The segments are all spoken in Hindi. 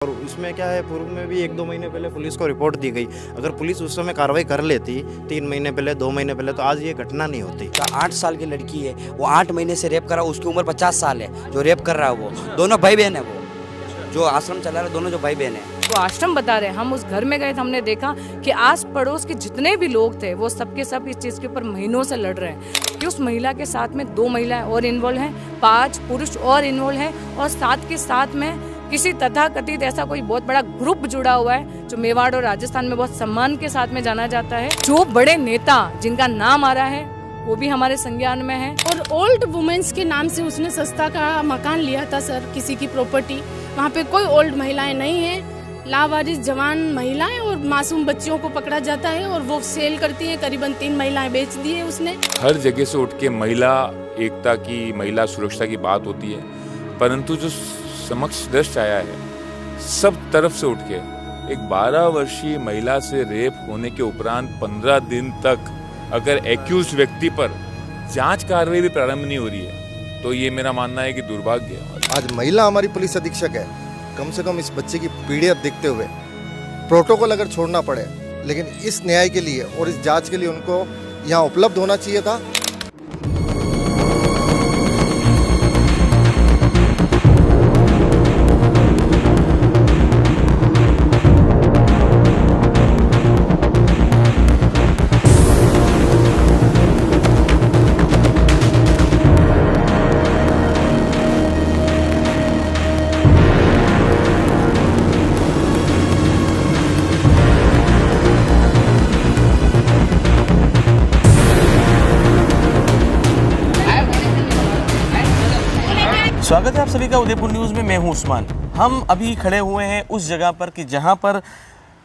और इसमें क्या है, पूर्व में भी 1-2 महीने पहले पुलिस को रिपोर्ट दी गई। अगर पुलिस उस समय कार्रवाई कर लेती 3 महीने पहले, 2 महीने पहले, तो आज ये घटना नहीं होती। 8 साल की लड़की है, वो 8 महीने से रेप कर रहा है, उसकी उम्र 50 साल है जो रेप कर रहा है। वो दोनों भाई बहन है, वो जो आश्रम चला रहा है, दोनों जो भाई बहन है। वो आश्रम बता रहे हैं, हम उस घर में गए थे, हमने देखा कि आस पड़ोस के जितने भी लोग थे वो सब के सब इस चीज़ के ऊपर महीनों से लड़ रहे हैं कि उस महिला के साथ में 2 महिलाएं और इन्वॉल्व हैं, 5 पुरुष और इन्वॉल्व हैं, और साथ के साथ में किसी तथाकथित ऐसा कोई बहुत बड़ा ग्रुप जुड़ा हुआ है जो मेवाड़ और राजस्थान में बहुत सम्मान के साथ में जाना जाता है। जो बड़े नेता जिनका नाम आ रहा है वो भी हमारे संज्ञान में है। और ओल्ड वुमेन्स के नाम से उसने सस्ता का मकान लिया था सर, किसी की प्रॉपर्टी। वहाँ पे कोई ओल्ड महिलाएं नहीं है, लावारिस जवान महिलाएं और मासूम बच्चियों को पकड़ा जाता है और वो सेल करती है। करीबन 3 महिलाएं बेच दी है उसने। हर जगह से उठ के महिला एकता की, महिला सुरक्षा की बात होती है, परंतु जो समक्ष दृश्य आया है सब तरफ से उठ के एक 12 वर्षीय महिला से रेप होने के उपरांत 15 दिन तक अगर एक्यूज व्यक्ति पर जांच कार्रवाई भी प्रारंभ नहीं हो रही है, तो ये मेरा मानना है कि दुर्भाग्य है। आज महिला हमारी पुलिस अधीक्षक है। कम से कम इस बच्चे की पीड़ित देखते हुए प्रोटोकॉल अगर छोड़ना पड़े, लेकिन इस न्याय के लिए और इस जांच के लिए उनको यहाँ उपलब्ध होना चाहिए था। स्वागत है आप सभी का उदयपुर न्यूज़ में। मैं हूं उस्मान। हम अभी खड़े हुए हैं उस जगह पर कि जहां पर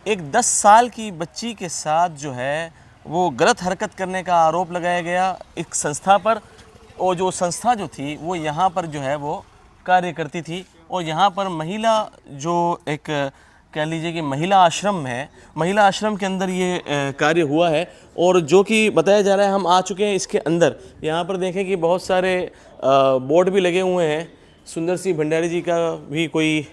एक 10 साल की बच्ची के साथ जो है वो गलत हरकत करने का आरोप लगाया गया एक संस्था पर, और जो संस्था जो थी वो यहां पर जो है वो कार्य करती थी। और यहां पर महिला जो एक कह लीजिए कि महिला आश्रम है, महिला आश्रम के अंदर ये कार्य हुआ है, और जो कि बताया जा रहा है, हम आ चुके हैं इसके अंदर। यहाँ पर देखें कि बहुत सारे बोर्ड भी लगे हुए हैं। सुंदर सिंह भंडारी जी का भी कोई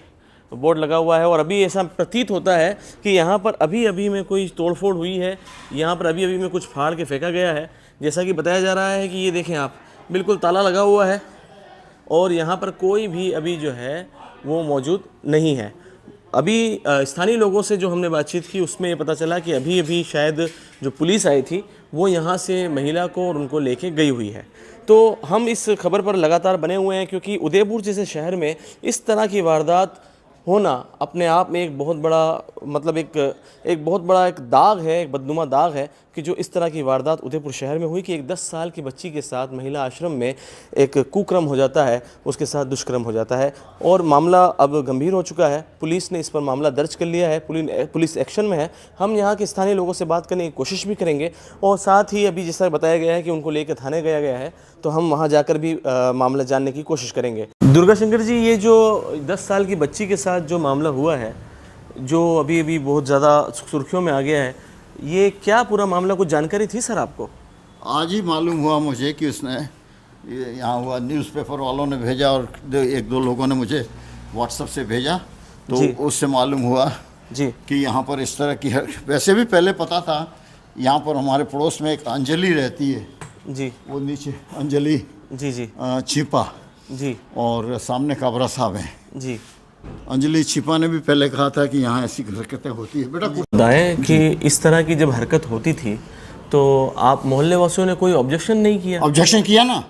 बोर्ड लगा हुआ है, और अभी ऐसा प्रतीत होता है कि यहाँ पर अभी अभी में कोई तोड़फोड़ हुई है, यहाँ पर अभी अभी में कुछ फाड़ के फेंका गया है। जैसा कि बताया जा रहा है कि ये देखें आप, बिल्कुल ताला लगा हुआ है और यहाँ पर कोई भी अभी जो है वो मौजूद नहीं है। अभी स्थानीय लोगों से जो हमने बातचीत की उसमें ये पता चला कि अभी अभी शायद जो पुलिस आई थी वो यहाँ से महिला को और उनको लेके गई हुई है। तो हम इस खबर पर लगातार बने हुए हैं, क्योंकि उदयपुर जैसे शहर में इस तरह की वारदात होना अपने आप में एक बहुत बड़ा मतलब एक बहुत बड़ा एक दाग है, एक बदनुमा दाग है कि जो इस तरह की वारदात उदयपुर शहर में हुई कि एक 10 साल की बच्ची के साथ महिला आश्रम में एक कुक्रम हो जाता है, उसके साथ दुष्कर्म हो जाता है। और मामला अब गंभीर हो चुका है। पुलिस ने इस पर मामला दर्ज कर लिया है, पुलिस एक्शन में है। हम यहाँ के स्थानीय लोगों से बात करने की कोशिश भी करेंगे, और साथ ही अभी जैसा बताया गया है कि उनको लेकर थाने गया है, तो हम वहाँ जाकर भी मामला जानने की कोशिश करेंगे। दुर्गा शंकर जी, ये जो 10 साल की बच्ची के साथ जो मामला हुआ है, जो अभी अभी बहुत ज़्यादा सुर्खियों में आ गया है, ये क्या पूरा मामला, कुछ जानकारी थी सर आपको? आज ही मालूम हुआ मुझे कि उसने यहाँ हुआ, न्यूज़पेपर वालों ने भेजा और 1-2 लोगों ने मुझे व्हाट्सएप से भेजा, तो उससे मालूम हुआ जी कि यहाँ पर इस तरह की है। वैसे भी पहले पता था, यहाँ पर हमारे पड़ोस में एक अंजलि रहती है जी, वो नीचे अंजलि जी जी छिपा जी, और सामने काबरा साहब हैं जी। अंजलि छिपा ने भी पहले कहा था कि यहाँ ऐसी हरकतें होती है। बेटा बताएं कि इस तरह की जब हरकत होती थी तो आप मोहल्ले वासियों ने कोई ऑब्जेक्शन नहीं किया? ऑब्जेक्शन किया ना,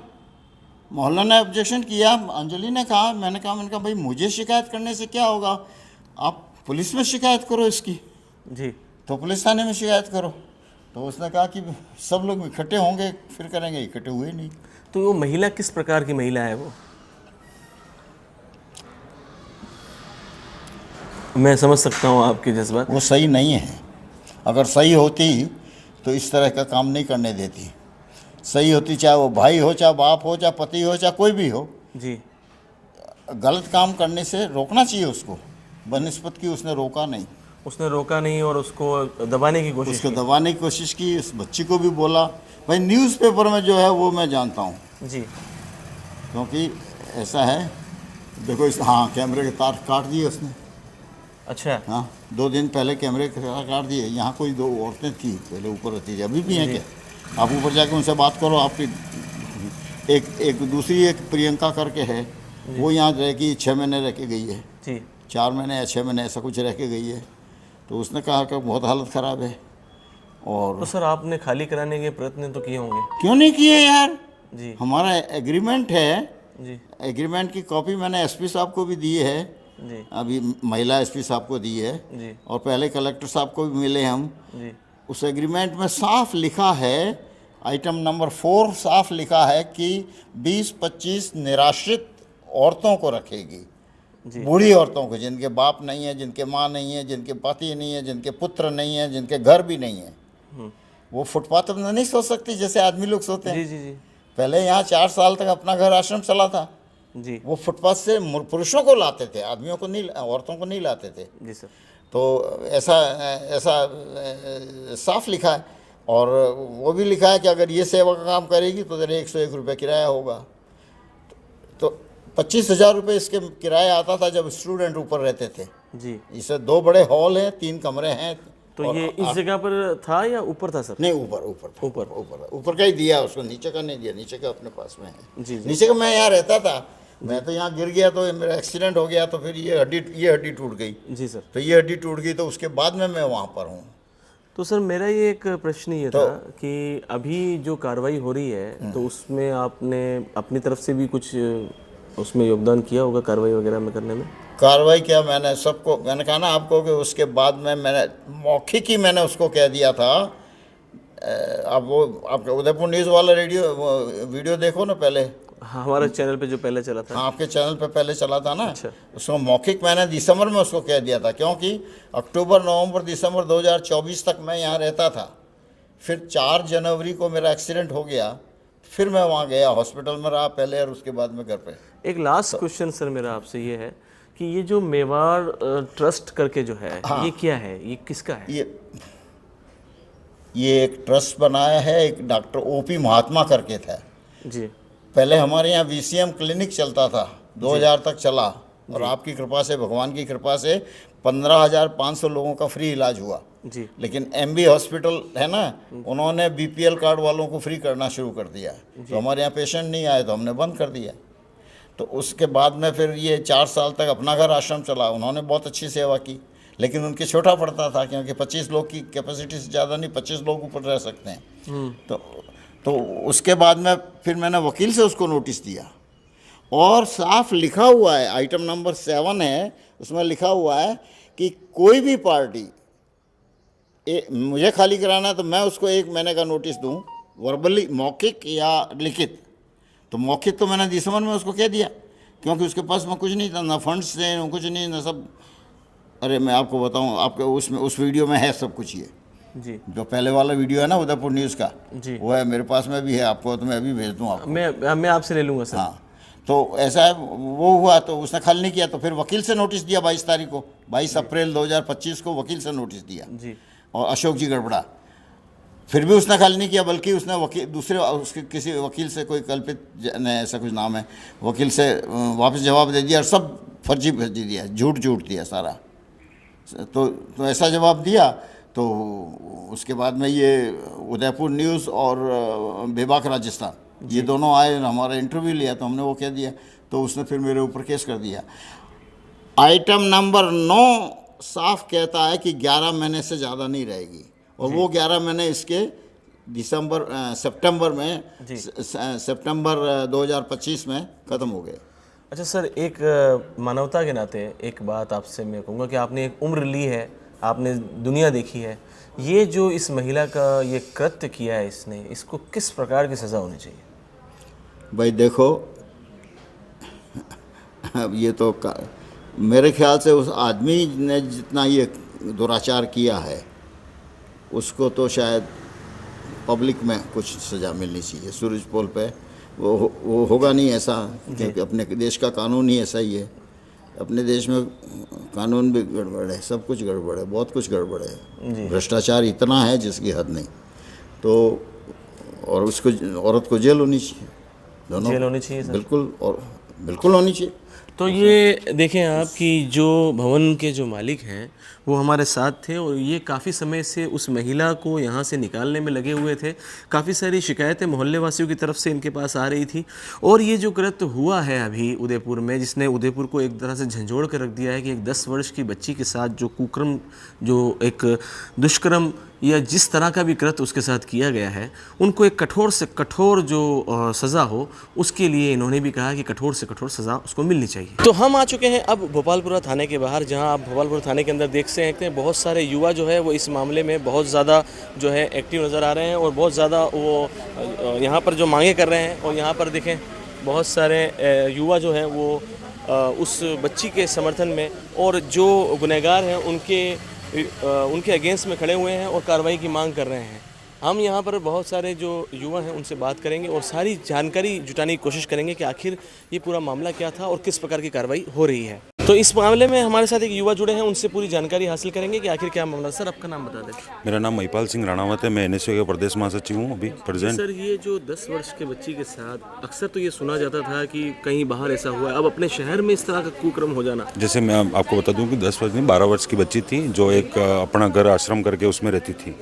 मोहल्ला ने ऑब्जेक्शन किया। अंजलि ने कहा, मैंने कहा भाई मुझे शिकायत करने से क्या होगा, आप पुलिस में शिकायत करो इसकी जी, तो पुलिस थाने में शिकायत करो। तो उसने कहा कि सब लोग इकट्ठे होंगे फिर करेंगे, इकट्ठे हुए नहीं। तो वो महिला किस प्रकार की महिला है? वो मैं समझ सकता हूँ आपके जज्बात। वो सही नहीं है। अगर सही होती तो इस तरह का काम नहीं करने देती। सही होती, चाहे वो भाई हो, चाहे बाप हो, चाहे पति हो, चाहे कोई भी हो जी, गलत काम करने से रोकना चाहिए उसको। बनिस्बत की उसने रोका नहीं, और उसको दबाने की कोशिश की। उस बच्ची को भी बोला। भाई न्यूज़पेपर में जो है वो मैं जानता हूँ जी, क्योंकि ऐसा है। देखो इस, हाँ, कैमरे के तार काट दिए उसने। अच्छा। हाँ, 2 दिन पहले कैमरे काट दिए। यहाँ कोई 2 औरतें थी पहले ऊपर रहती थी, अभी भी हैं क्या? आप ऊपर जाके उनसे बात करो। आपकी एक दूसरी एक प्रियंका करके है, वो यहाँ रह के 6 महीने रह के गई है जी। 4 महीने या 6 महीने ऐसा कुछ रह के गई है। तो उसने कहा कि बहुत हालत ख़राब है। और तो सर आपने खाली कराने के प्रयत्न तो किए होंगे? क्यों नहीं किए यार जी। हमारा एग्रीमेंट है जी। एग्रीमेंट की कॉपी मैंने एसपी साहब को भी दी है जी। अभी, महिला एसपी साहब को दी है जी। और पहले कलेक्टर साहब को भी मिले हम जी। उस एग्रीमेंट में साफ लिखा है, आइटम नंबर 4 साफ लिखा है कि 20-25 निराश्रित औरतों को रखेगी, बूढ़ी औरतों को, जिनके बाप नहीं है, जिनके माँ नहीं है, जिनके पति नहीं है, जिनके पुत्र नहीं है, जिनके घर भी नहीं है। वो फुटपाथ पर नहीं सो सकती जैसे आदमी लोग सोते हैं। जी जी जी। पहले यहाँ 4 साल तक अपना घर आश्रम चला था जी। वो फुटपाथ से पुरुषों को लाते थे, आदमियों को नहीं, औरतों को नहीं लाते थे। जी सर। तो ऐसा साफ लिखा है। और वो भी लिखा है कि अगर ये सेवा का काम करेगी तो तेरे 101 रुपये किराया होगा। तो 25,000 रुपये इसके किराया आता था जब स्टूडेंट ऊपर रहते थे जी। इसे 2 बड़े हॉल हैं, 3 कमरे हैं। तो ये इस जगह पर था या ऊपर था सर? नहीं, ऊपर का ही दिया उसको, नीचे का नहीं दिया। नीचे का अपने पास में है। जी। नीचे का मैं यहाँ रहता था, मैं तो यहाँ गिर गया तो मेरा एक्सीडेंट हो गया, तो फिर ये हड्डी टूट गई। जी सर। तो ये हड्डी टूट गई तो उसके बाद में मैं वहाँ पर हूँ। तो सर मेरा ये एक प्रश्न ये था कि अभी जो कार्रवाई हो रही है तो उसमें आपने अपनी तरफ से भी कुछ उसमें योगदान किया होगा कार्रवाई वगैरह में करने में? कार्रवाई किया मैंने, सबको मैंने कहा ना आपको कि उसके बाद में मैंने मौखिक ही मैंने उसको कह दिया था। आप वो आपके उदयपुर न्यूज़ वाला वीडियो देखो ना पहले। हाँ, हमारे चैनल पे जो पहले चला था। हाँ, आपके चैनल पे पहले चला था ना। अच्छा। उसको मौखिक मैंने दिसंबर में उसको कह दिया था, क्योंकि अक्टूबर, नवंबर, दिसंबर 2024 तक मैं यहाँ रहता था। फिर 4 जनवरी को मेरा एक्सीडेंट हो गया, फिर मैं वहाँ गया, हॉस्पिटल में रहा पहले और उसके बाद में घर पे। एक लास्ट क्वेश्चन सर मेरा आपसे ये है कि ये जो मेवाड़ ट्रस्ट करके जो है, हाँ, ये क्या है, ये किसका है? ये एक ट्रस्ट बनाया है, एक डॉक्टर ओपी महात्मा करके था जी। पहले हमारे यहाँ VCM क्लिनिक चलता था, 2000 तक चला, और आपकी कृपा से, भगवान की कृपा से 15,500 लोगों का फ्री इलाज हुआ जी। लेकिन MB हॉस्पिटल है ना, उन्होंने BPL कार्ड वालों को फ्री करना शुरू कर दिया। तो हमारे यहाँ पेशेंट नहीं आए तो हमने बंद कर दिया। तो उसके बाद में फिर ये 4 साल तक अपना घर आश्रम चला। उन्होंने बहुत अच्छी सेवा की, लेकिन उनके छोटा पड़ता था, क्योंकि 25 लोग की कैपेसिटी से ज़्यादा नहीं, 25 लोग ऊपर रह सकते हैं। तो उसके बाद में फिर मैंने वकील से उसको नोटिस दिया, और साफ लिखा हुआ है, आइटम नंबर 7 है, उसमें लिखा हुआ है कि कोई भी पार्टी मुझे खाली कराना है तो मैं उसको 1 महीने का नोटिस दूं, वर्बली, मौखिक या लिखित। तो मौखिक तो मैंने दिसंबर में उसको कह दिया, क्योंकि उसके पास में कुछ नहीं था, ना फंड्स थे, ना कुछ नहीं, ना सब। अरे मैं आपको बताऊं, आपके उसमें उस वीडियो में है सब कुछ। ये जी, जो पहले वाला वीडियो है ना उदयपुर न्यूज़ का जी, वो है मेरे पास में भी है। आपको तो मैं अभी भेज दूँ आपको। मैं आपसे ले लूँगा सर। हाँ, तो ऐसा है, वो हुआ तो उसने खाली नहीं किया, तो फिर वकील से नोटिस दिया 22 तारीख को, 22 अप्रैल 2025 को वकील से नोटिस दिया जी। और अशोक जी गड़बड़ा। फिर भी उसने खाली नहीं किया, बल्कि उसने वकील दूसरे उसके किसी वकील से, कोई कल्पित ऐसा कुछ नाम है, वकील से वापस जवाब दे दिया और सब फर्जी दिया, झूठ दिया सारा। तो ऐसा जवाब दिया। तो उसके बाद में ये उदयपुर न्यूज़ और बेबाक राजस्थान ये दोनों आए, हमारा इंटरव्यू लिया, तो हमने वो कह दिया। तो उसने फिर मेरे ऊपर केस कर दिया। आइटम नंबर 9 साफ कहता है कि 11 महीने से ज़्यादा नहीं रहेगी, और वो 11 महीने इसके सितंबर 2025 में ख़त्म हो गए। अच्छा सर, एक मानवता के नाते एक बात आपसे मैं कहूँगा कि आपने एक उम्र ली है, आपने दुनिया देखी है, ये जो इस महिला का ये कृत्य किया है इसने, इसको किस प्रकार की सज़ा होनी चाहिए? भाई देखो, अब ये तो मेरे ख्याल से उस आदमी ने जितना ये दुराचार किया है उसको तो शायद पब्लिक में कुछ सज़ा मिलनी चाहिए। सूरज पोल पे वो होगा नहीं ऐसा, क्योंकि अपने देश का कानून ही ऐसा ही है। अपने देश में कानून भी गड़बड़ है, सब कुछ गड़बड़ है, बहुत कुछ गड़बड़ है, भ्रष्टाचार इतना है जिसकी हद नहीं। तो और उसको, औरत को जेल होनी चाहिए, दोनों जेल होनी चाहिए सर। बिल्कुल, और बिल्कुल होनी चाहिए। तो ये देखें आप कि जो भवन के जो मालिक हैं वो हमारे साथ थे और ये काफ़ी समय से उस महिला को यहाँ से निकालने में लगे हुए थे। काफ़ी सारी शिकायतें मोहल्ले वासियों की तरफ से इनके पास आ रही थी और ये जो कृत्य हुआ है अभी उदयपुर में, जिसने उदयपुर को एक तरह से झंझोड़ कर रख दिया है कि एक 10 वर्ष की बच्ची के साथ जो कुकर्म, जो एक दुष्कर्म या जिस तरह का भी कृत्य उसके साथ किया गया है, उनको एक कठोर से कठोर जो सज़ा हो, उसके लिए इन्होंने भी कहा कि कठोर से कठोर सज़ा उसको मिलनी चाहिए। तो हम आ चुके हैं अब भोपालपुरा थाने के बाहर, जहां आप भोपालपुरा थाने के अंदर देख सकते हैं बहुत सारे युवा जो है वो इस मामले में बहुत ज़्यादा जो है एक्टिव नज़र आ रहे हैं और बहुत ज़्यादा वो यहाँ पर जो मांगे कर रहे हैं। और यहाँ पर देखें बहुत सारे युवा जो है वो उस बच्ची के समर्थन में और जो गुनहगार हैं उनके अगेंस्ट में खड़े हुए हैं और कार्रवाई की मांग कर रहे हैं। हम यहाँ पर बहुत सारे जो युवा हैं उनसे बात करेंगे और सारी जानकारी जुटाने की कोशिश करेंगे कि आखिर ये पूरा मामला क्या था और किस प्रकार की कार्रवाई हो रही है। तो इस मामले में हमारे साथ एक युवा जुड़े हैं, उनसे पूरी जानकारी हासिल करेंगे कि आखिर क्या मामला। सर, आपका नाम बता दें। मेरा नाम महिपाल सिंह राणावत है, मैं एनएसयू के प्रदेश महासचिव हूँ अभी प्रेजेंट। सर, ये जो 10 वर्ष के बच्ची के साथ अक्सर तो ये सुना जाता था कि कहीं बाहर ऐसा हुआ है, अब अपने शहर में इस तरह का कुकर्म हो जाना। जैसे मैं आपको बता दूं कि 10 वर्ष नहीं 12 वर्ष की बच्ची थी जो एक अपना घर आश्रम करके उसमें रहती थी।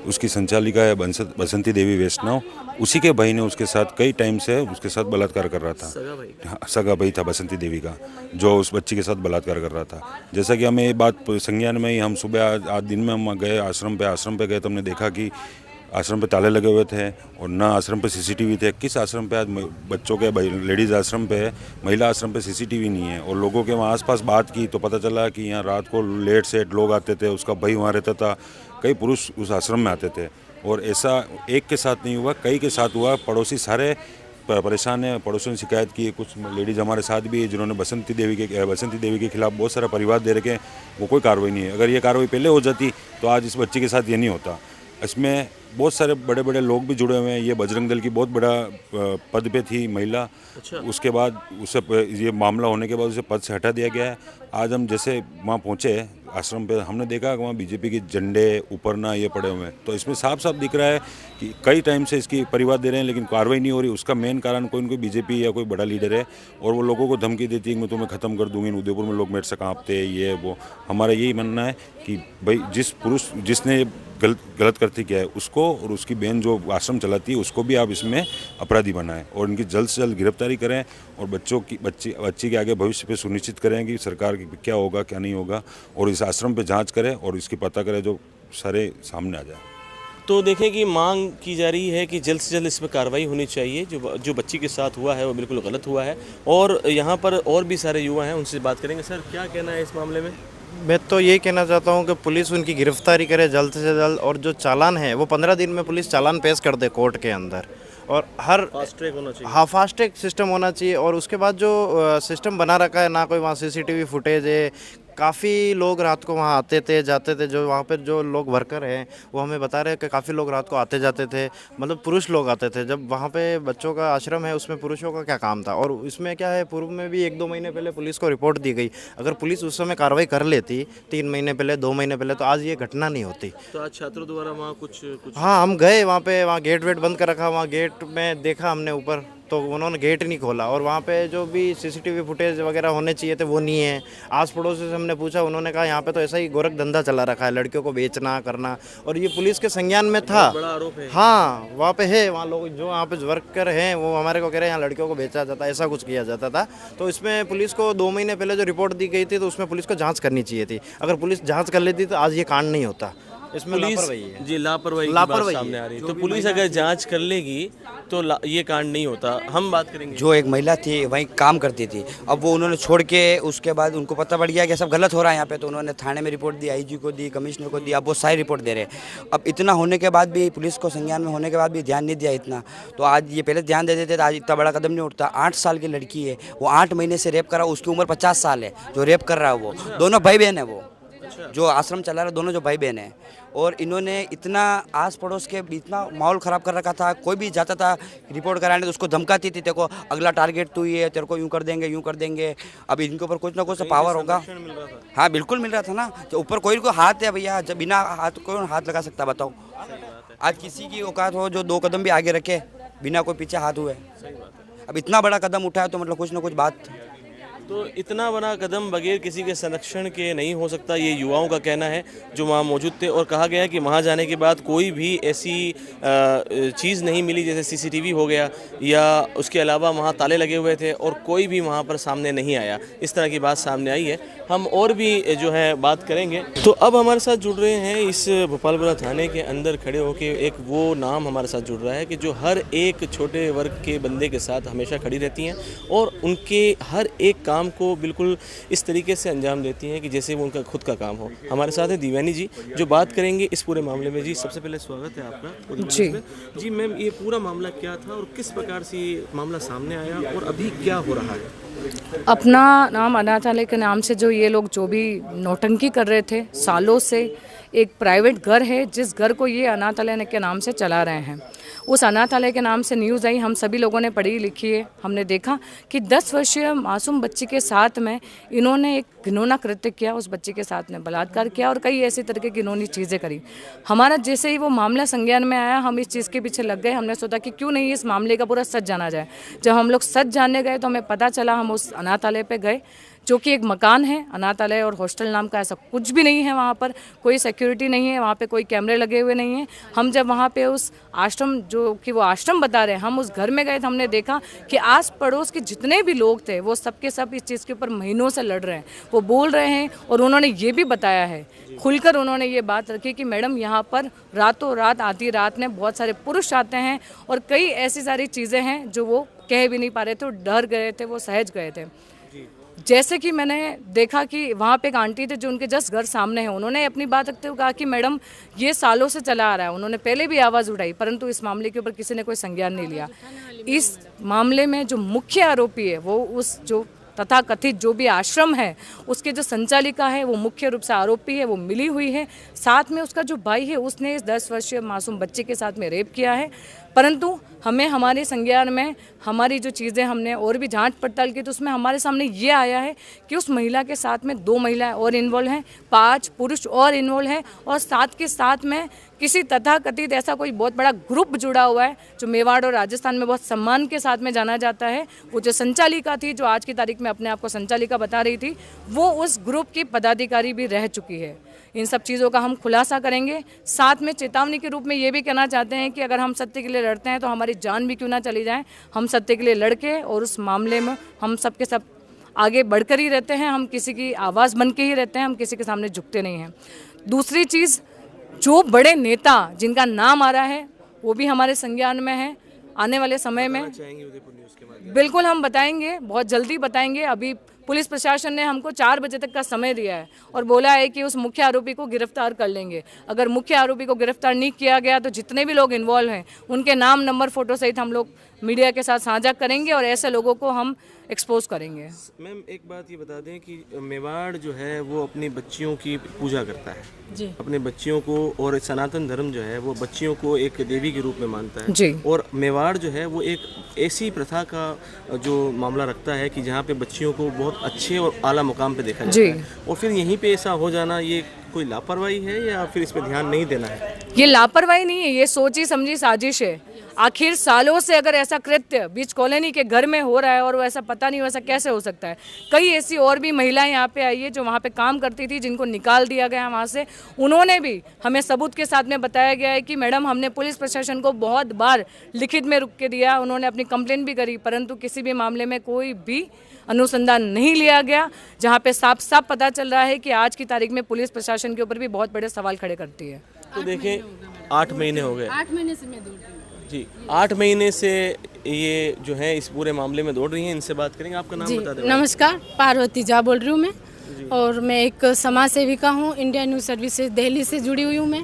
उसकी संचालिका है बसंती देवी वैष्णव, उसी के भाई ने उसके साथ कई टाइम से उसके साथ बलात्कार कर रहा था। सगा भाई था बसंती देवी का, जो उस बच्ची के साथ बलात्कार कर रहा था। जैसा कि हमें ये बात संज्ञान में ही, हम सुबह आज दिन में हम गए आश्रम पे गए तो हमने देखा कि आश्रम पे ताले लगे हुए थे और ना आश्रम पे सीसीटीवी थे। किस आश्रम पे आज बच्चों के लेडीज़ आश्रम पे, महिला आश्रम पे सीसीटीवी नहीं है। और लोगों के वहाँ आसपास बात की तो पता चला कि यहाँ रात को लेट सेट लोग आते थे, उसका भाई वहाँ रहता था, कई पुरुष उस आश्रम में आते थे। और ऐसा एक के साथ नहीं हुआ, कई के साथ हुआ। पड़ोसी सारे परेशान है, पड़ोसियों ने शिकायत की। कुछ लेडीज़ हमारे साथ भी है जिन्होंने बसंती देवी के खिलाफ बहुत सारा परिवार दे रखे हैं, वो कोई कार्रवाई नहीं है। अगर ये कार्रवाई पहले हो जाती तो आज इस बच्ची के साथ ये नहीं होता। इसमें बहुत सारे बड़े बड़े लोग भी जुड़े हुए हैं। ये बजरंग दल की बहुत बड़ा पद पे थी महिला। अच्छा। उसके बाद उसे ये मामला होने के बाद उसे पद से हटा दिया गया है। आज हम जैसे वहाँ पहुँचे आश्रम पे, हमने देखा कि वहाँ बीजेपी के झंडे ऊपर ना ये पड़े हुए हैं। तो इसमें साफ साफ दिख रहा है कि कई टाइम से इसकी परिवार दे रहे हैं लेकिन कार्रवाई नहीं हो रही। उसका मेन कारण कोई न कोई बीजेपी या कोई बड़ा लीडर है और वो लोगों को धमकी देती है कि मैं तुम्हें ख़त्म कर दूंगी। उदयपुर में लोग मेरे से कांपते हैं, ये वो। हमारा यही मानना है कि भाई जिस पुरुष जिसने गलत करती किया है उसको और उसकी बहन जो आश्रम चलाती है उसको भी आप इसमें अपराधी बनाएं और इनकी जल्द से जल्द गिरफ्तारी करें और बच्ची के आगे भविष्य पे सुनिश्चित करें कि सरकार की क्या होगा क्या नहीं होगा और इस आश्रम पे जांच करें और इसकी पता करें जो सारे सामने आ जाए। तो देखें कि मांग की जा रही है कि जल्द से जल्द इस पर कार्रवाई होनी चाहिए। जो बच्ची के साथ हुआ है वो बिल्कुल गलत हुआ है। और यहाँ पर और भी सारे युवा हैं, उनसे बात करेंगे। सर, क्या कहना है इस मामले में? मैं तो यही कहना चाहता हूँ कि पुलिस उनकी गिरफ्तारी करे जल्द से जल्द और जो चालान है वो 15 दिन में पुलिस चालान पेश कर दे कोर्ट के अंदर। और हर फास्ट ट्रैक होना चाहिए। हाँ, फास्ट ट्रैक सिस्टम होना चाहिए। और उसके बाद जो सिस्टम बना रखा है, ना कोई वहाँ सीसीटीवी फुटेज है। काफ़ी लोग रात को वहाँ आते थे जाते थे, जो वहाँ पर जो लोग वर्कर हैं वो हमें बता रहे हैं कि काफ़ी लोग रात को आते जाते थे, मतलब पुरुष लोग आते थे। जब वहाँ पे बच्चों का आश्रम है उसमें पुरुषों का क्या काम था। और इसमें क्या है, पूर्व में भी 1-2 महीने पहले पुलिस को रिपोर्ट दी गई। अगर पुलिस उस समय कार्रवाई कर लेती 3 महीने पहले 2 महीने पहले तो आज ये घटना नहीं होती। तो आज छात्रों द्वारा वहाँ कुछ हाँ, हम गए वहाँ पे, वहाँ गेट वेट बंद कर रखा, वहाँ गेट में देखा हमने ऊपर तो उन्होंने गेट नहीं खोला। और वहाँ पे जो भी सीसीटीवी फुटेज वगैरह होने चाहिए थे वो नहीं है। आस पड़ोस से हमने पूछा, उन्होंने कहा यहाँ पे तो ऐसा ही गोरख धंधा चला रखा है, लड़कियों को बेचना करना। और ये पुलिस के संज्ञान में था। बड़ा आरोप है। हाँ, वहाँ पे है, वहाँ लोग जो वहाँ पे वर्कर हैं वो हमारे को कह रहे हैं यहाँ लड़कियों को बेचा जाता है, ऐसा कुछ किया जाता था। तो इसमें पुलिस को 2 महीने पहले जो रिपोर्ट दी गई थी तो उसमें पुलिस को जाँच करनी चाहिए थी। अगर पुलिस जाँच कर लेती तो आज ये कांड नहीं होता। इसमें लापरवाही है जी, लापरवाही सामने आ रही है। तो पुलिस अगर जांच कर लेगी तो ये कांड नहीं होता। हम बात करेंगे। जो एक महिला थी वहीं काम करती थी, अब वो उन्होंने छोड़ के उसके बाद उनको पता पड़ गया कि सब गलत हो रहा है यहाँ पे, तो उन्होंने थाने में रिपोर्ट दी, आईजी को दी, कमिश्नर को दी। अब वो सारी रिपोर्ट दे रहे। अब इतना होने के बाद भी, पुलिस को संज्ञान में होने के बाद भी ध्यान नहीं दिया इतना। तो आज ये पहले ध्यान दे देते तो आज इतना बड़ा कदम नहीं उठता। 8 साल की लड़की है, वो 8 महीने से रेप कर रहा है, उसकी उम्र 50 साल है। जो रेप कर रहा है वो दोनों भाई बहन है, वो जो आश्रम चला रहा है दोनों जो भाई बहन है। और इन्होंने इतना आस पड़ोस के इतना माहौल ख़राब कर रखा था। कोई भी जाता था रिपोर्ट कराने तो उसको धमकाती थी, तेरे को अगला टारगेट तू ही है, तेरे को यूँ कर देंगे। अब इनके ऊपर कुछ ना कुछ पावर होगा। हाँ, बिल्कुल मिल रहा था ना। तो ऊपर कोई हाथ है भैया, जब बिना हाथ कौन हाथ लगा सकता बताओ। आज किसी की औकात हो जो 2 कदम भी आगे रखे बिना कोई पीछे हाथ हुए। अब इतना बड़ा कदम उठाया तो मतलब कुछ ना कुछ बात तो इतना बड़ा कदम बगैर किसी के संरक्षण के नहीं हो सकता, ये युवाओं का कहना है जो वहाँ मौजूद थे। और कहा गया कि वहाँ जाने के बाद कोई भी ऐसी चीज़ नहीं मिली जैसे सीसीटीवी हो गया या उसके अलावा वहाँ ताले लगे हुए थे और कोई भी वहाँ पर सामने नहीं आया, इस तरह की बात सामने आई है। हम और भी जो है बात करेंगे। तो अब हमारे साथ जुड़ रहे हैं इस भोपालपुरा थाने के अंदर खड़े होकर एक वो नाम हमारे साथ जुड़ रहा है कि जो हर एक छोटे वर्ग के बंदे के साथ हमेशा खड़ी रहती हैं और उनके हर एक काम को बिल्कुल इस तरीके से अंजाम देती हैं कि जैसे वो उनका खुद का काम हो। हमारे साथ है दिव्यानी जी जो बात करेंगे इस पूरे मामले में। जी सबसे पहले स्वागत है आपका। जी मैम, ये पूरा मामला क्या था और किस प्रकार से ये मामला सामने आया और अभी क्या हो रहा है? अपना नाम अनाथालय के नाम से जो ये लोग जो भी नौटंकी कर रहे थे सालों से, एक प्राइवेट घर है जिस घर को ये अनाथालय के नाम से चला रहे हैं। उस अनाथालय के नाम से न्यूज़ आई, हम सभी लोगों ने पढ़ी लिखी है। हमने देखा कि 10 वर्षीय मासूम बच्ची के साथ में इन्होंने एक घिनौना कृत्य किया, उस बच्ची के साथ में बलात्कार किया और कई ऐसी तरह की घिनौनी चीज़ें करी। हमारा जैसे ही वो मामला संज्ञान में आया, हम इस चीज़ के पीछे लग गए। हमने सोचा कि क्यों नहीं इस मामले का पूरा सच जाना जाए। जब हम लोग सच जानने गए तो हमें पता चला, हम उस अनाथालय पे गए जो कि एक मकान है। अनाथालय और हॉस्टल नाम का ऐसा कुछ भी नहीं है, वहाँ पर कोई सिक्योरिटी नहीं है, वहाँ पे कोई कैमरे लगे हुए नहीं हैं। हम जब वहाँ पे उस आश्रम, जो कि वो आश्रम बता रहे हैं, हम उस घर में गए तो हमने देखा कि आस पड़ोस के जितने भी लोग थे वो सब के सब इस चीज़ के ऊपर महीनों से लड़ रहे हैं, वो बोल रहे हैं। और उन्होंने ये भी बताया है, खुलकर उन्होंने ये बात रखी कि मैडम यहाँ पर रातों रात आधी रात में बहुत सारे पुरुष आते हैं और कई ऐसी सारी चीज़ें हैं जो वो कह भी नहीं पा रहे थे, डर गए थे, वो सहज गए थे। जैसे कि मैंने देखा कि वहाँ पे एक आंटी थे जो उनके जस्ट घर सामने है, उन्होंने अपनी बात रखते हुए कहा कि मैडम ये सालों से चला आ रहा है। उन्होंने पहले भी आवाज़ उठाई परंतु इस मामले के ऊपर किसी ने कोई संज्ञान नहीं लिया। इस मामले में जो मुख्य आरोपी है वो उस जो तथाकथित जो भी आश्रम है उसके जो संचालिका है वो मुख्य रूप से आरोपी है, वो मिली हुई है। साथ में उसका जो भाई है उसने इस 10 वर्षीय मासूम बच्चे के साथ में रेप किया है। परंतु हमें हमारे संज्ञान में हमारी जो चीज़ें हमने और भी जांच पड़ताल की तो उसमें हमारे सामने ये आया है कि उस महिला के साथ में 2 महिलाएं और इन्वॉल्व हैं, 5 पुरुष और इन्वॉल्व हैं और साथ के साथ में किसी तथाकथित ऐसा कोई बहुत बड़ा ग्रुप जुड़ा हुआ है जो मेवाड़ और राजस्थान में बहुत सम्मान के साथ में जाना जाता है। वो जो संचालिका थी, जो आज की तारीख में अपने आप को संचालिका बता रही थी, वो उस ग्रुप की पदाधिकारी भी रह चुकी है। इन सब चीज़ों का हम खुलासा करेंगे। साथ में चेतावनी के रूप में ये भी कहना चाहते हैं कि अगर हम सत्य के लिए लड़ते हैं तो हमारी जान भी क्यों ना चली जाए। हम सत्य के लिए लड़के और उस मामले में हम सब के सब आगे बढ़कर ही रहते हैं, हम किसी की आवाज़ बन के ही रहते हैं, हम किसी के सामने झुकते नहीं हैं। दूसरी चीज़, जो बड़े नेता जिनका नाम आ रहा है वो भी हमारे संज्ञान में है। आने वाले समय में बिल्कुल हम बताएंगे, बहुत जल्दी बताएंगे। अभी पुलिस प्रशासन ने हमको 4 बजे तक का समय दिया है और बोला है कि उस मुख्य आरोपी को गिरफ्तार कर लेंगे। अगर मुख्य आरोपी को गिरफ्तार नहीं किया गया तो जितने भी लोग इन्वॉल्व हैं उनके नाम, नंबर, फोटो सहित हम लोग मीडिया के साथ साझा करेंगे और ऐसे लोगों को हम एक्सपोज करेंगे। मैम एक बात ये बता दें कि मेवाड़ जो है वो अपनी बच्चियों की पूजा करता है जी, अपने बच्चियों को, और सनातन धर्म जो है वो बच्चियों को एक देवी के रूप में मानता है जी। और मेवाड़ जो है वो एक ऐसी प्रथा का जो मामला रखता है कि जहाँ पे बच्चियों को बहुत अच्छे और आला मुकाम पे देखा जाता है, और फिर यहीं पे ऐसा हो जाना, ये कोई लापरवाही है या फिर इस पर ध्यान नहीं देना है? ये लापरवाही नहीं है, ये सोची समझी साजिश है। आखिर सालों से अगर ऐसा कृत्य बीच कॉलोनी के घर में हो रहा है और वैसा पता नहीं वैसा कैसे हो सकता है। कई ऐसी और भी महिलाएं यहाँ पे आई है जो वहाँ पे काम करती थी, जिनको निकाल दिया गया वहाँ से। उन्होंने भी हमें सबूत के साथ में बताया गया है कि मैडम हमने पुलिस प्रशासन को बहुत बार लिखित में रुक के दिया, उन्होंने अपनी कंप्लेंट भी करी, परंतु किसी भी मामले में कोई भी अनुसंधान नहीं लिया गया, जहाँ पे साफ साफ पता चल रहा है कि आज की तारीख में पुलिस प्रशासन के ऊपर भी बहुत बड़े सवाल खड़े करती है। तो देखें 8 महीने हो गए, 8 महीने से मैं दौड़ रही हूँ जी, 8 महीने से ये जो है इस पूरे मामले में दौड़ रही हैं। इनसे बात करेंगे। आपका नाम बता दें। नमस्कार, पार्वती झा बोल रही हूँ मैं, और मैं एक समाज सेविका हूँ, इंडिया न्यूज़ सर्विसेज दिल्ली से जुड़ी हुई हूँ मैं।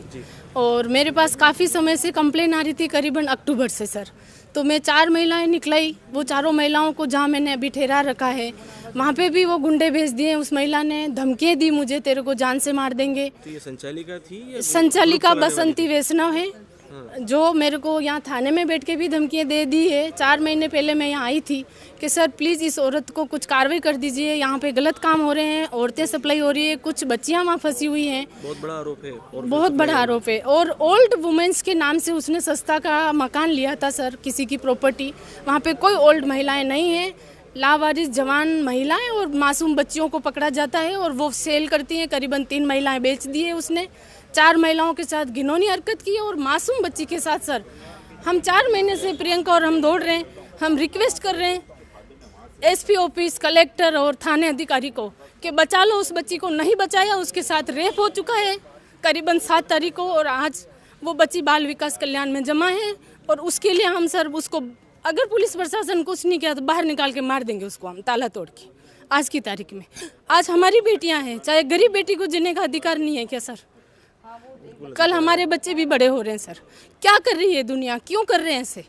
और मेरे पास काफ़ी समय से कंप्लेन आ रही थी, करीबन अक्टूबर से सर। तो मैं 4 महिलाएं निकलाई, वो चारों महिलाओं को जहाँ मैंने अभी ठहरा रखा है वहाँ पे भी वो गुंडे भेज दिए। उस महिला ने धमकियाँ दी मुझे, तेरे को जान से मार देंगे। तो ये संचालिका थी या संचालिका बसंती वैष्णव है, जो मेरे को यहाँ थाने में बैठ के भी धमकियाँ दे दी है। 4 महीने पहले मैं यहाँ आई थी कि सर प्लीज़ इस औरत को कुछ कार्रवाई कर दीजिए, यहाँ पे गलत काम हो रहे हैं, औरतें सप्लाई हो रही है, कुछ बच्चियाँ वहाँ फंसी हुई हैं। बहुत बड़ा आरोप है, बहुत बड़ा आरोप है। और ओल्ड वुमेन्स के नाम से उसने सस्ता का मकान लिया था सर, किसी की प्रॉपर्टी। वहाँ पे कोई ओल्ड महिलाएं नहीं हैं, लावारिस जवान महिलाएं और मासूम बच्चियों को पकड़ा जाता है और वो सेल करती हैं। करीबन 3 महिलाएं बेच दी है उसने। 4 महिलाओं के साथ घिनौनी हरकत की है और मासूम बच्ची के साथ। सर हम 4 महीने से प्रियंका और हम दौड़ रहे हैं, हम रिक्वेस्ट कर रहे हैं एसपी ऑफिस, कलेक्टर और थाने अधिकारी को कि बचा लो उस बच्ची को। नहीं बचाया, उसके साथ रेप हो चुका है करीबन 7 तारीख को और आज वो बच्ची बाल विकास कल्याण में जमा है और उसके लिए हम सर उसको, अगर पुलिस प्रशासन कुछ नहीं किया तो बाहर निकाल के मार देंगे उसको हम ताला तोड़ के। आज की तारीख में आज हमारी बेटियां हैं, चाहे गरीब बेटी को जीने का अधिकार नहीं है क्या सर? कल हमारे बच्चे भी बड़े हो रहे हैं सर। क्या कर रही है दुनिया, क्यों कर रहे हैं ऐसे?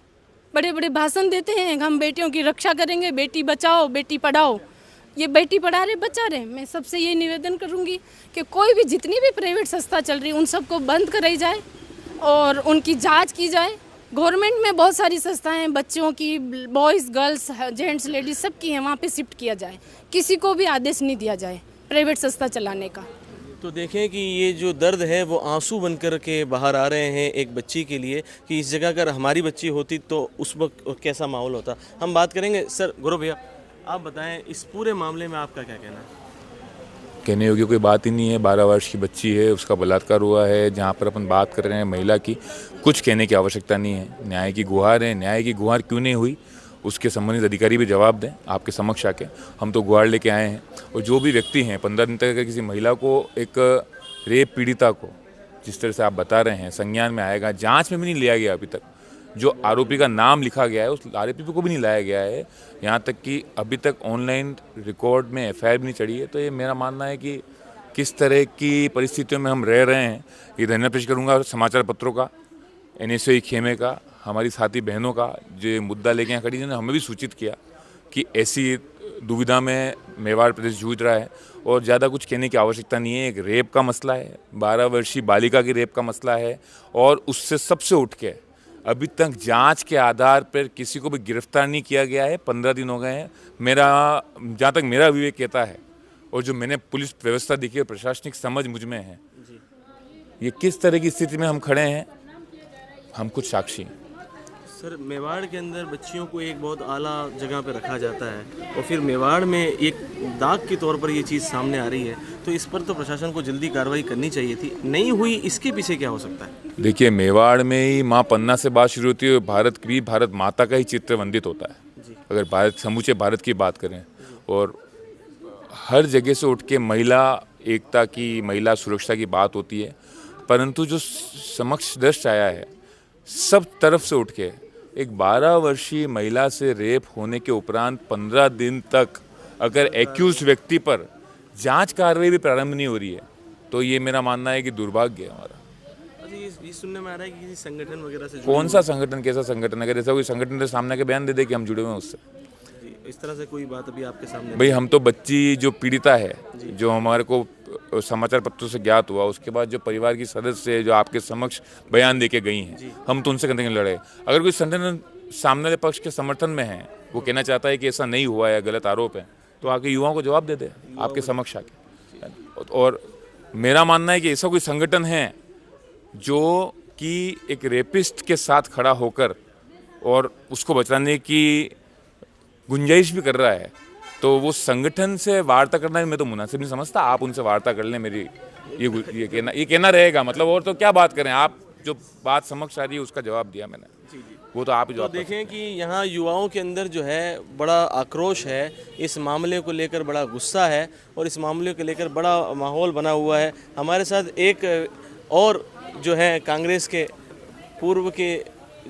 बड़े बड़े भाषण देते हैं हम बेटियों की रक्षा करेंगे, बेटी बचाओ बेटी पढ़ाओ। ये बेटी पढ़ा रहे बचा रहे। मैं सबसे ये निवेदन करूंगी कि कोई भी जितनी भी प्राइवेट संस्था चल रही है उन सबको बंद कराई जाए और उनकी जांच की जाए। गवर्नमेंट में बहुत सारी संस्थाएं हैं, बच्चों की, बॉयज़ गर्ल्स जेंट्स लेडीज सबकी हैं, वहाँ पे शिफ्ट किया जाए। किसी को भी आदेश नहीं दिया जाए प्राइवेट संस्था चलाने का। तो देखें कि ये जो दर्द है वो आंसू बनकर के बाहर आ रहे हैं एक बच्ची के लिए कि इस जगह अगर हमारी बच्ची होती तो उस वक्त कैसा माहौल होता। हम बात करेंगे। सर गौरव भैया, आप बताएं इस पूरे मामले में आपका क्या कहना है? कहने योग्य कोई बात ही नहीं है। 12 वर्ष की बच्ची है, उसका बलात्कार हुआ है। जहाँ पर अपन बात कर रहे हैं महिला की, कुछ कहने की आवश्यकता नहीं है। न्याय की गुहार है। न्याय की गुहार क्यों नहीं हुई उसके संबंधित अधिकारी भी जवाब दें आपके समक्ष आके। हम तो गुहार लेके आए हैं। और जो भी व्यक्ति हैं 15 दिन तक अगर किसी महिला को, एक रेप पीड़िता को जिस तरह से आप बता रहे हैं संज्ञान में आएगा, जांच में भी नहीं लिया गया अभी तक। जो आरोपी का नाम लिखा गया है उस आरोपी को भी नहीं लाया गया है। यहाँ तक कि अभी तक ऑनलाइन रिकॉर्ड में एफआईआर भी नहीं चढ़ी है। तो ये मेरा मानना है कि किस तरह की परिस्थितियों में हम रह रहे हैं। ये धन्यवाद पेश करूँगा समाचार पत्रों का, NSA खेमे का, हमारी साथी बहनों का जो मुद्दा लेके यहाँ खड़ी, जिन्होंने हमें भी सूचित किया कि ऐसी दुविधा में मेवाड़ प्रदेश जूझ रहा है। और ज़्यादा कुछ कहने की आवश्यकता नहीं है। एक रेप का मसला है, 12 वर्षीय बालिका की रेप का मसला है और उससे सबसे उठ के अभी तक जांच के आधार पर किसी को भी गिरफ्तार नहीं किया गया है। 15 दिन हो गए हैं। जहाँ तक मेरा विवेक कहता है और जो मैंने पुलिस व्यवस्था देखी और प्रशासनिक समझ मुझ में है, ये किस तरह की स्थिति में हम खड़े हैं हम कुछ साक्षी हैं। सर मेवाड़ के अंदर बच्चियों को एक बहुत आला जगह पे रखा जाता है और फिर मेवाड़ में एक दाग के तौर पर ये चीज़ सामने आ रही है, तो इस पर तो प्रशासन को जल्दी कार्रवाई करनी चाहिए थी। नहीं हुई, इसके पीछे क्या हो सकता है? देखिए, मेवाड़ में ही माँ पन्ना से बात शुरू होती है। भारत माता का ही चित्र वंदित होता है अगर समूचे भारत की बात करें। और हर जगह से उठ के महिला एकता की, महिला सुरक्षा की बात होती है। परंतु जो समक्ष दृश्य आया है, सब तरफ से उठ के एक 12 वर्षीय महिला से रेप होने के उपरांत 15 दिन तक अगर एक्यूज व्यक्ति पर जांच कार्रवाई भी प्रारंभ नहीं हो रही है, तो ये मेरा मानना है कि दुर्भाग्य है हमारा। ये सुनने में आ रहा है कि किसी संगठन वगैरह से, कौन सा संगठन, कैसा संगठन? अगर ऐसा कोई संगठन तो सामने के बयान दे दे कि हम जुड़े हुए हैं उससे। इस तरह से कोई बात अभी आपके सामने? भाई, हम तो बच्ची जो पीड़िता है, जो हमारे को समाचार पत्रों से ज्ञात हुआ, उसके बाद जो परिवार की सदस्य है जो आपके समक्ष बयान देके गई हैं, हम तो उनसे कहते हैं लड़े। अगर कोई संगठन सामने वाले पक्ष के समर्थन में है, वो कहना चाहता है कि ऐसा नहीं हुआ है, गलत आरोप है, तो आके युवाओं को जवाब दे दे आपके समक्ष आके। और मेरा मानना है कि ऐसा कोई संगठन है जो कि एक रेपिस्ट के साथ खड़ा होकर और उसको बचाने की गुंजाइश भी कर रहा है, तो वो संगठन से वार्ता करना मैं तो मुनासिब नहीं समझता। आप उनसे वार्ता कर लें, मेरी ये कहना रहेगा। मतलब और तो क्या बात करें, आप जो बात समक्ष आ रही है उसका जवाब दिया मैंने, वो तो आप ही जवाब। तो देखें कि यहाँ युवाओं के अंदर जो है बड़ा आक्रोश है, इस मामले को लेकर बड़ा गुस्सा है और इस मामले को लेकर बड़ा माहौल बना हुआ है। हमारे साथ एक और जो है कांग्रेस के पूर्व के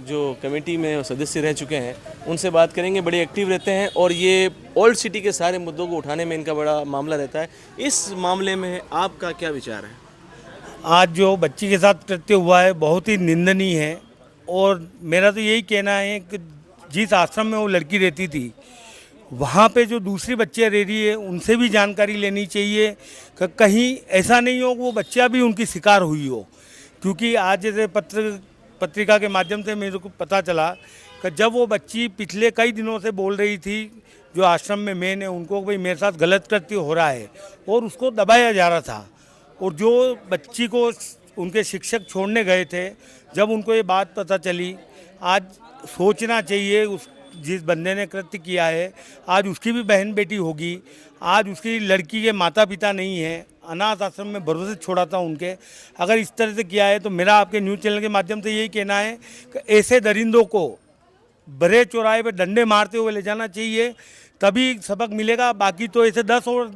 जो कमेटी में सदस्य रह चुके हैं, उनसे बात करेंगे। बड़े एक्टिव रहते हैं और ये ओल्ड सिटी के सारे मुद्दों को उठाने में इनका बड़ा मामला रहता है। इस मामले में आपका क्या विचार है? आज जो बच्ची के साथ कृत्य हुआ है बहुत ही निंदनीय है और मेरा तो यही कहना है कि जिस आश्रम में वो लड़की रहती थी, वहाँ पे जो दूसरी बच्चियाँ रह रही है उनसे भी जानकारी लेनी चाहिए कि कहीं ऐसा नहीं हो कि वो बच्चियाँ भी उनकी शिकार हुई हो। क्योंकि आज जैसे पत्रिका के माध्यम से मेरे को पता चला कि जब वो बच्ची पिछले कई दिनों से बोल रही थी जो आश्रम में मेन है उनको, भाई मेरे साथ गलत कृत्य हो रहा है, और उसको दबाया जा रहा था। और जो बच्ची को उनके शिक्षक छोड़ने गए थे, जब उनको ये बात पता चली, आज सोचना चाहिए जिस बंदे ने कृत्य किया है, आज उसकी भी बहन बेटी होगी, आज उसकी लड़की के माता पिता नहीं है, अनाथ आश्रम में भरोसे छोड़ा था उनके, अगर इस तरह से किया है तो मेरा आपके न्यूज़ चैनल के माध्यम से यही कहना है कि ऐसे दरिंदों को बड़े चौराहे पे डंडे मारते हुए ले जाना चाहिए, तभी सबक मिलेगा। बाकी तो ऐसे 10 और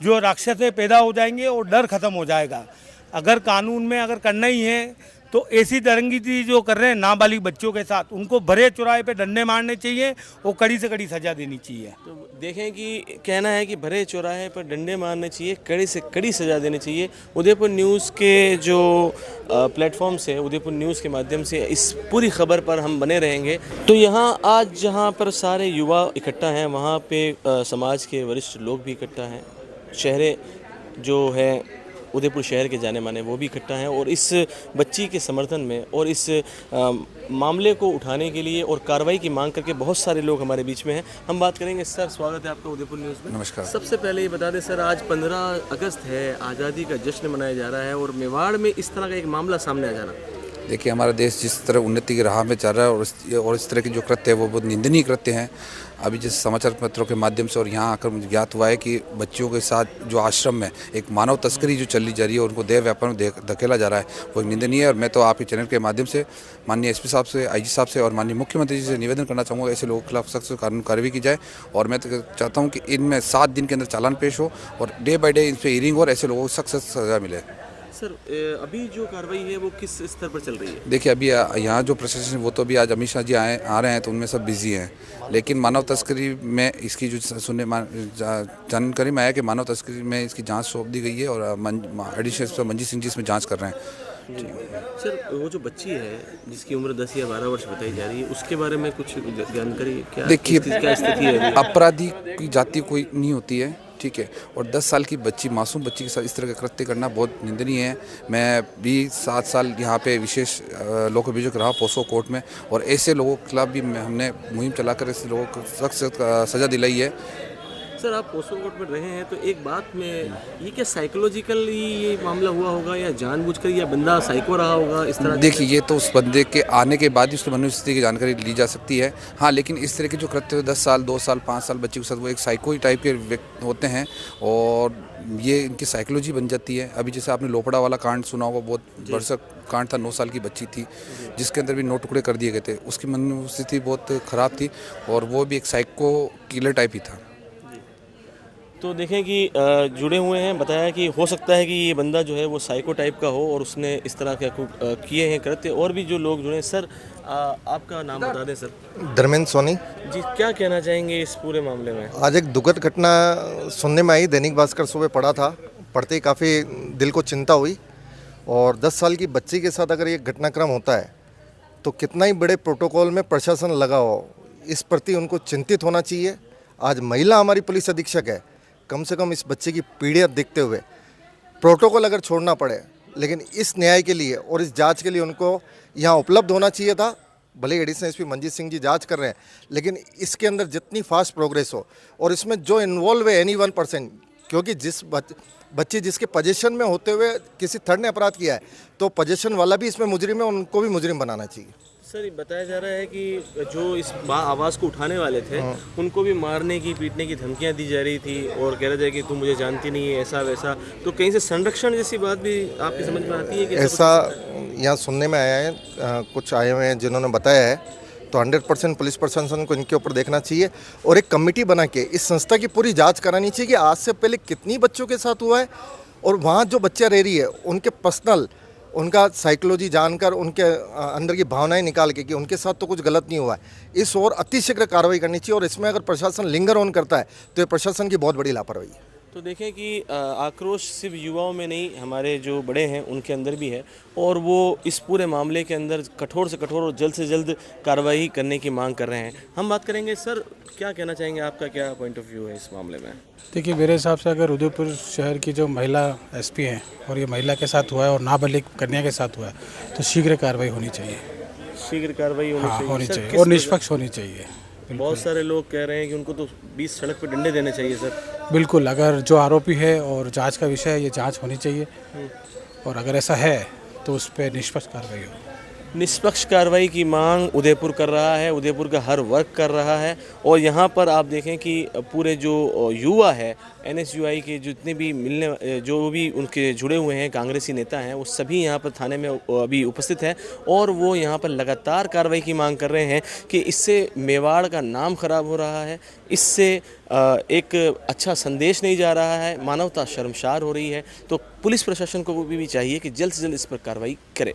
जो राक्षस पैदा हो जाएंगे और डर ख़त्म हो जाएगा। अगर कानून में अगर करना ही है तो ऐसी दरंगी जो कर रहे हैं नाबालिग बच्चों के साथ, उनको भरे चौराहे पे डंडे मारने चाहिए और कड़ी से कड़ी सज़ा देनी चाहिए। तो देखें कि कहना है कि भरे चौराहे पर डंडे मारने चाहिए, कड़ी से कड़ी सज़ा देनी चाहिए। उदयपुर न्यूज़ के जो प्लेटफॉर्म्स है, उदयपुर न्यूज़ के माध्यम से इस पूरी खबर पर हम बने रहेंगे। तो यहाँ आज जहाँ पर सारे युवा इकट्ठा हैं, वहाँ पे समाज के वरिष्ठ लोग भी इकट्ठा हैं, शहरे जो है उदयपुर शहर के जाने माने वो भी इकट्ठा हैं, और इस बच्ची के समर्थन में और इस मामले को उठाने के लिए और कार्रवाई की मांग करके बहुत सारे लोग हमारे बीच में हैं। हम बात करेंगे। सर, स्वागत है आपका उदयपुर न्यूज़ में। नमस्कार। सबसे पहले ये बता दें सर, आज 15 अगस्त है, आज़ादी का जश्न मनाया जा रहा है, और मेवाड़ में इस तरह का एक मामला सामने आ जाना, देखिए हमारा देश जिस तरह उन्नति की राह में चल रहा है और इस तरह के जो कृत्य है वो बहुत निंदनीय कृत्य हैं। अभी जिस समाचार पत्रों के माध्यम से और यहाँ आकर मुझे ज्ञात हुआ है कि बच्चियों के साथ जो आश्रम में एक मानव तस्करी जो चली जा रही है, उनको देह व्यापार में धकेला जा रहा है, वो एक निंदनीय है। और मैं तो आपके चैनल के माध्यम से माननीय एसपी साहब से, आईजी साहब से और माननीय मुख्यमंत्री जी से निवेदन करना चाहूँगा, ऐसे लोगों के खिलाफ सख्त कानून कार्रवाई की जाए। और मैं तो चाहता हूँ कि इनमें 7 दिन के अंदर चालान पेश हो और डे बाई डे इन पर हियरिंग और ऐसे लोगों को सख्त सजा मिले। सर, अभी जो कार्रवाई है वो किस स्तर पर चल रही है? देखिए अभी यहाँ जो प्रशासन वो तो अभी आज अमित शाह जी आ रहे हैं तो उनमें सब बिजी हैं, लेकिन मानव तस्करी में इसकी जो जानकारी में आया कि मानव तस्करी में इसकी जांच सौंप दी गई है और एडिशनल इंस्पेक्टर मंजीत सिंह जी इसमें जांच कर रहे हैं। सर, वो जो बच्ची है जिसकी उम्र 10 या 12 वर्ष बताई जा रही है, उसके बारे में कुछ जानकारी क्या? देखिए क्या स्थिति है? अपराधी की जाति कोई नहीं होती है, ठीक है, और 10 साल की बच्ची, मासूम बच्ची के साथ इस तरह का कृत्य करना बहुत निंदनीय है। मैं भी 7 साल यहाँ पे विशेष लोक अभियोग रहा पोस्को कोर्ट में, और ऐसे लोगों के खिलाफ भी हमने मुहिम चलाकर ऐसे लोगों को सख्त सज़ा दिलाई है। सर, आप पोस्को कोर्ट में रहे हैं तो एक बात में, ये क्या साइकोलॉजिकली ये मामला हुआ होगा या जानबूझकर या बंदा साइको रहा होगा इस तरह? देखिए ये तो उस बंदे के आने के बाद ही उसकी मनोस्थिति स्थिति की जानकारी ली जा सकती है। हाँ, लेकिन इस तरह के जो कृत्य 10 साल 2 साल 5 साल बच्चे के साथ, वो एक साइको टाइप के व्यक्ति होते हैं और ये इनकी साइकोलॉजी बन जाती है। अभी जैसे आपने लोपड़ा वाला कांड सुना होगा, बहुत भरसक कांड था, 9 साल की बच्ची थी जिसके अंदर भी 9 टुकड़े कर दिए गए थे। उसकी मनोस्थिति बहुत ख़राब थी और वो भी एक साइको किलर टाइप ही था। तो देखें कि जुड़े हुए हैं, बताया कि हो सकता है कि ये बंदा जो है वो साइको टाइप का हो और उसने इस तरह के किए हैं कृत्य। और भी जो लोग जुड़े हैं, सर आपका नाम बता दें। सर, धर्मेंद्र सोनी जी, क्या कहना चाहेंगे इस पूरे मामले में? आज एक दुखद घटना सुनने में आई, दैनिक भास्कर सुबह पढ़ा था, पढ़ते ही काफ़ी दिल को चिंता हुई। और 10 साल की बच्ची के साथ अगर ये घटनाक्रम होता है तो कितना ही बड़े प्रोटोकॉल में प्रशासन लगा हो, इस प्रति उनको चिंतित होना चाहिए। आज महिला हमारी पुलिस अधीक्षक है, कम से कम इस बच्चे की पीड़ित देखते हुए प्रोटोकॉल अगर छोड़ना पड़े, लेकिन इस न्याय के लिए और इस जांच के लिए उनको यहाँ उपलब्ध होना चाहिए था। भले एडिशनल एसपी मंजीत सिंह जी जांच कर रहे हैं, लेकिन इसके अंदर जितनी फास्ट प्रोग्रेस हो और इसमें जो इन्वॉल्व है एनी 1%, क्योंकि जिस बच्चे जिसके पोजीशन में होते हुए किसी थर्ड ने अपराध किया है तो पोजीशन वाला भी इसमें मुजरिम है, उनको भी मुजरिम बनाना चाहिए। सर, बताया जा रहा है कि जो इस आवाज़ को उठाने वाले थे उनको भी मारने की, पीटने की धमकियां दी जा रही थी और कह रहे थे कि तुम मुझे जानती नहीं है, ऐसा वैसा। तो कहीं से संरक्षण जैसी बात भी आपकी समझ में आती है कि ऐसा यहाँ सुनने में आया है? कुछ आए हुए हैं जिन्होंने बताया है, तो 100% पुलिस प्रशासन को इनके ऊपर देखना चाहिए और एक कमेटी बना के इस संस्था की पूरी जांच करानी चाहिए कि आज से पहले कितनी बच्चों के साथ हुआ है और वहाँ जो बच्चा रह रही है उनके पर्सनल, उनका साइकोलॉजी जानकर उनके अंदर की भावनाएं निकाल के कि उनके साथ तो कुछ गलत नहीं हुआ है, इस और अतिशीघ्र कार्रवाई करनी चाहिए। और इसमें अगर प्रशासन लिंगर ऑन करता है तो ये प्रशासन की बहुत बड़ी लापरवाही है। तो देखें कि आक्रोश सिर्फ युवाओं में नहीं, हमारे जो बड़े हैं उनके अंदर भी है और वो इस पूरे मामले के अंदर कठोर से कठोर और जल्द से जल्द कार्रवाई करने की मांग कर रहे हैं। हम बात करेंगे। सर, क्या कहना चाहेंगे, आपका क्या पॉइंट ऑफ व्यू है इस मामले में? देखिए, मेरे हिसाब से अगर उदयपुर शहर की जो महिला एसपी हैं और ये महिला के साथ हुआ है और नाबालिग कन्या के साथ हुआ है तो शीघ्र कार्रवाई होनी चाहिए। शीघ्र कार्रवाई होनी चाहिए और निष्पक्ष होनी चाहिए। बहुत सारे लोग कह रहे हैं कि उनको तो 20 सड़क पर डंडे देने चाहिए। सर, बिल्कुल, अगर जो आरोपी है और जांच का विषय है, ये जांच होनी चाहिए और अगर ऐसा है तो उस पर निष्पक्ष कार्रवाई हो। निष्पक्ष कार्रवाई की मांग उदयपुर कर रहा है, उदयपुर का हर वर्ग कर रहा है। और यहाँ पर आप देखें कि पूरे जो युवा है NSUI के जितने भी जो भी उनके जुड़े हुए हैं कांग्रेसी नेता हैं, वो सभी यहाँ पर थाने में अभी उपस्थित हैं और वो यहाँ पर लगातार कार्रवाई की मांग कर रहे हैं कि इससे मेवाड़ का नाम खराब हो रहा है, इससे एक अच्छा संदेश नहीं जा रहा है, मानवता शर्मसार हो रही है। तो पुलिस प्रशासन को भी चाहिए कि जल्द से जल्द इस पर कार्रवाई करे।